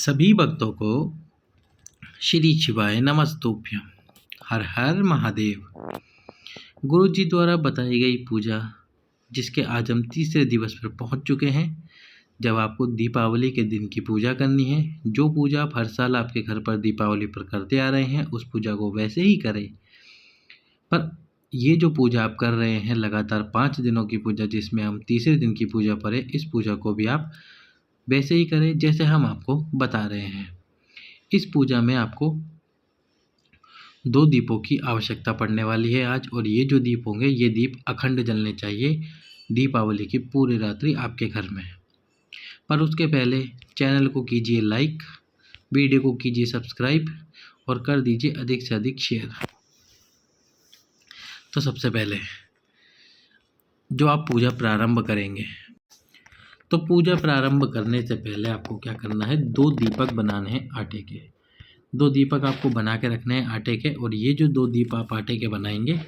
सभी भक्तों को श्री शिवाय नमस्तुभ्यम। हर हर महादेव। गुरु जी द्वारा बताई गई पूजा, जिसके आज हम तीसरे दिवस पर पहुंच चुके हैं। जब आपको दीपावली के दिन की पूजा करनी है, जो पूजा आप हर साल आपके घर पर दीपावली पर करते आ रहे हैं, उस पूजा को वैसे ही करें। पर ये जो पूजा आप कर रहे हैं, लगातार 5 दिनों की पूजा, जिसमें हम तीसरे दिन की पूजा पर है, इस पूजा को भी आप वैसे ही करें जैसे हम आपको बता रहे हैं। इस पूजा में आपको 2 दीपों की आवश्यकता पड़ने वाली है आज, और ये जो दीप होंगे, ये दीप अखंड जलने चाहिए दीपावली की पूरी रात्रि आपके घर में। पर उसके पहले चैनल को कीजिए लाइक, वीडियो को कीजिए सब्सक्राइब और कर दीजिए अधिक से अधिक शेयर। तो सबसे पहले जो आप पूजा प्रारंभ करेंगे, तो पूजा प्रारंभ करने से पहले आपको क्या करना है, 2 दीपक बनाने हैं आटे के। 2 दीपक आपको बना के रखने हैं आटे के। और ये जो 2 दीप आप आटे के बनाएंगे,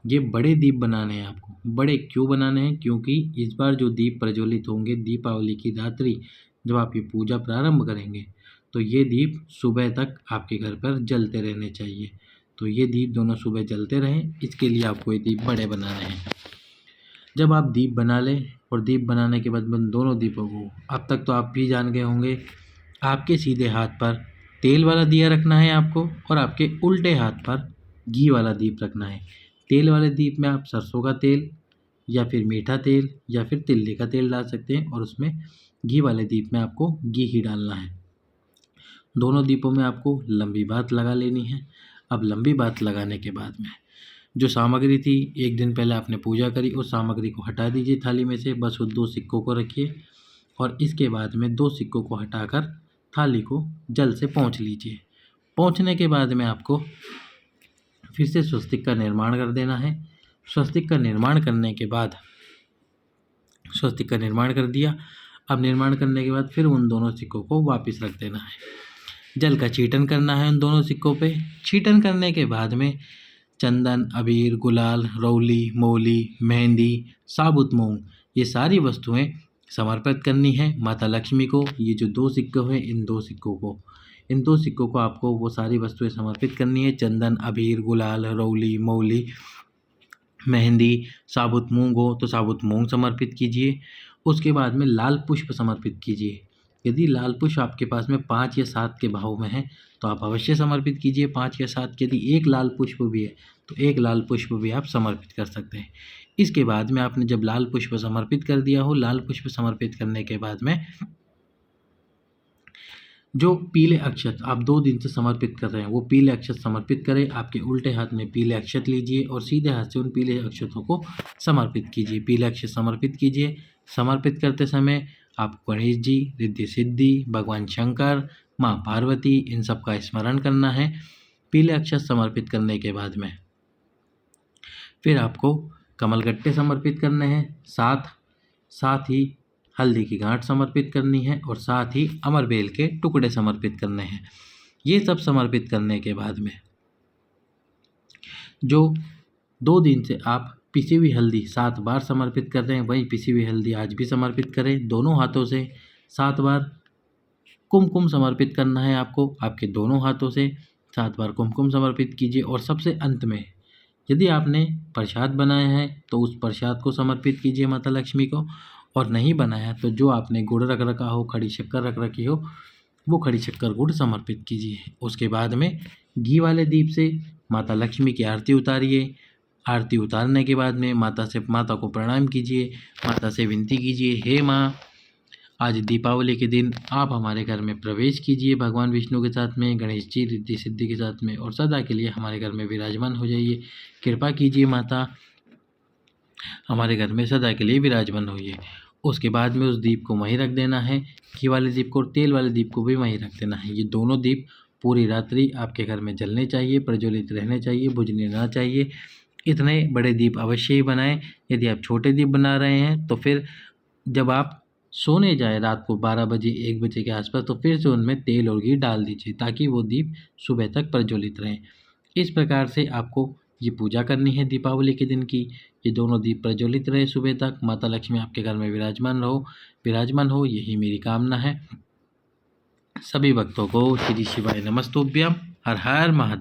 ये बड़े दीप बनाने हैं आपको। बड़े क्यों बनाने हैं? क्योंकि इस बार जो दीप प्रज्वलित होंगे दीपावली की रात्रि, जब आप ये पूजा प्रारंभ करेंगे, तो ये दीप सुबह तक आपके घर पर जलते रहने चाहिए। तो ये दीप दोनों सुबह जलते रहें, इसके लिए आपको ये दीप बड़े बनाने हैं। जब आप दीप बना लें, और दीप बनाने के बाद दोनों दीपों को, अब तक तो आप भी जान गए होंगे, आपके सीधे हाथ पर तेल वाला दिया रखना है आपको, और आपके उल्टे हाथ पर घी वाला दीप रखना है। तेल वाले दीप में आप सरसों का तेल या फिर मीठा तेल या फिर तिल्ली का तेल डाल सकते हैं, और उसमें घी वाले दीप में आपको घी ही डालना है। दोनों दीपों में आपको लंबी बात लगा लेनी है। अब लंबी बात लगाने के बाद में जो सामग्री थी, एक दिन पहले आपने पूजा करी, उस सामग्री को हटा दीजिए थाली में से। बस वो 2 सिक्कों को रखिए, और इसके बाद में 2 सिक्कों को हटाकर थाली को जल से पोंछ लीजिए। पोंछने के बाद में आपको फिर से स्वस्तिक का निर्माण कर देना है। स्वस्तिक का निर्माण करने के बाद, स्वस्तिक का निर्माण कर दिया। अब निर्माण करने के बाद फिर उन दोनों सिक्कों को वापस रख देना है। जल का छींटन करना है उन दोनों सिक्कों पे। छींटन करने के बाद में चंदन, अबीर, गुलाल, रौली, मौली, मेहंदी, साबुत मूंग, ये सारी वस्तुएं समर्पित करनी है माता लक्ष्मी को। ये जो 2 सिक्के हैं, इन 2 सिक्कों को आपको वो सारी वस्तुएं समर्पित करनी है। चंदन, अबीर, गुलाल, रौली, मौली, मेहंदी, साबुत मूंग हो तो साबुत मूंग समर्पित कीजिए। उसके बाद में लाल पुष्प समर्पित कीजिए। यदि लाल पुष्प आपके पास में 5 या 7 के भाव में है, तो आप अवश्य समर्पित कीजिए 5 या 7। यदि 1 लाल पुष्प भी है, तो 1 लाल पुष्प भी आप समर्पित कर सकते हैं। इसके बाद में आपने जब लाल पुष्प समर्पित कर दिया हो, लाल पुष्प समर्पित करने के बाद में जो पीले अक्षत आप 2 दिन से समर्पित कर रहे हैं, वो पीले अक्षत समर्पित करें। आपके उल्टे हाथ में पीले अक्षत लीजिए और सीधे हाथ से उन पीले अक्षतों को समर्पित कीजिए। पीले अक्षत समर्पित कीजिए। समर्पित करते समय आप गणेश जी, रिद्धि सिद्धि, भगवान शंकर, माँ पार्वती, इन सब का स्मरण करना है। पीले अक्षत समर्पित करने के बाद में फिर आपको कमलगट्टे समर्पित करने हैं, साथ ही हल्दी की गांठ समर्पित करनी है, और साथ ही अमरबेल के टुकड़े समर्पित करने हैं। ये सब समर्पित करने के बाद में जो 2 दिन से आप पिसी हुई हल्दी 7 बार समर्पित कर रहे हैं, वही पिसी हुई हल्दी आज भी समर्पित करें। दोनों हाथों से 7 बार कुमकुम समर्पित करना है आपको। आपके दोनों हाथों से 7 बार कुमकुम समर्पित कीजिए। और सबसे अंत में, यदि आपने प्रसाद बनाया है तो उस प्रसाद को समर्पित कीजिए माता लक्ष्मी को, और नहीं बनाया तो जो आपने गुड़ रख रखा हो, खड़ी शक्कर रख रखी हो, वो खड़ी शक्कर गुड़ समर्पित कीजिए। उसके बाद में घी वाले दीप से माता लक्ष्मी की आरती उतारिए। आरती उतारने के बाद में माता को प्रणाम कीजिए। माता से विनती कीजिए, हे माँ, आज दीपावली के दिन आप हमारे घर में प्रवेश कीजिए भगवान विष्णु के साथ में, गणेश जी, रिद्धि सिद्धि के साथ में, और सदा के लिए हमारे घर में विराजमान हो जाइए। कृपा कीजिए माता, हमारे घर में सदा के लिए विराजमान होइए। उसके बाद में उस दीप को वहीं रख देना है। घी वाले दीप को और तेल वाले दीप को भी वहीं रख देना है। ये दोनों दीप पूरी रात्रि आपके घर में जलने चाहिए, प्रज्वलित रहने चाहिए, बुझने ना चाहिए। इतने बड़े दीप अवश्य ही बनाएं। यदि आप छोटे दीप बना रहे हैं, तो फिर जब आप सोने जाए रात को 12 बजे 1 बजे के आसपास, तो फिर से उनमें तेल और घी डाल दीजिए, ताकि वो दीप सुबह तक प्रज्वलित रहें। इस प्रकार से आपको ये पूजा करनी है दीपावली के दिन की। ये दोनों दीप प्रज्वलित रहे सुबह तक। माता लक्ष्मी आपके घर में विराजमान हो, यही मेरी कामना है। सभी भक्तों को श्री शिवाय नमस्तुभ्यम। हर हर महादेव।